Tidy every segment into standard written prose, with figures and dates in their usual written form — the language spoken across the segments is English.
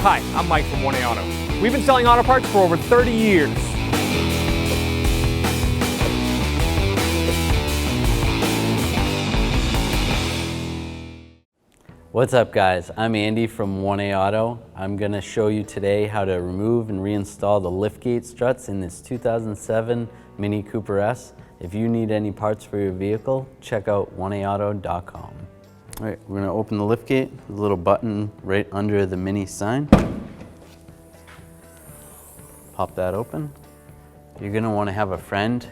Hi, I'm Mike from 1A Auto. We've been selling auto parts for over 30 years. What's up guys, I'm Andy from 1A Auto. I'm going to show you today how to remove and reinstall the liftgate struts in this 2007 Mini Cooper S. If you need any parts for your vehicle, check out 1aauto.com. Alright, we're going to open the liftgate. There's a little button right under the Mini sign. Pop that open. You're going to want to have a friend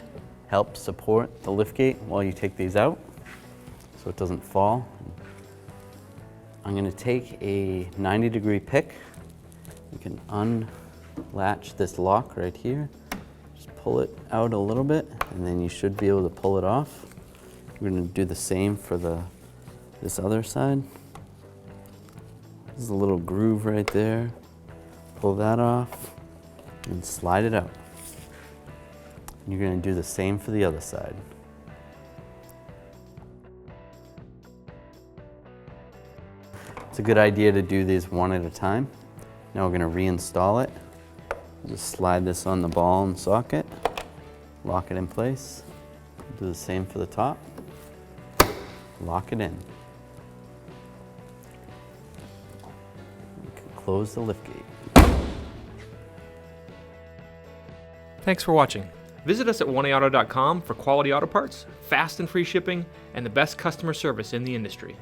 help support the liftgate while you take these out so it doesn't fall. I'm going to take a 90-degree pick. You can unlatch this lock right here. Just pull it out a little bit and then you should be able to pull it off. We're going to do the same for this other side. There's a little groove right there. Pull that off and slide it out. You're going to do the same for the other side. It's a good idea to do these one at a time. Now we're going to reinstall it. Just slide this on the ball and socket, lock it in place. Do the same for the top. Lock it in. You can close the liftgate. Thanks for watching. Visit us at 1aauto.com for quality auto parts, fast and free shipping, and the best customer service in the industry.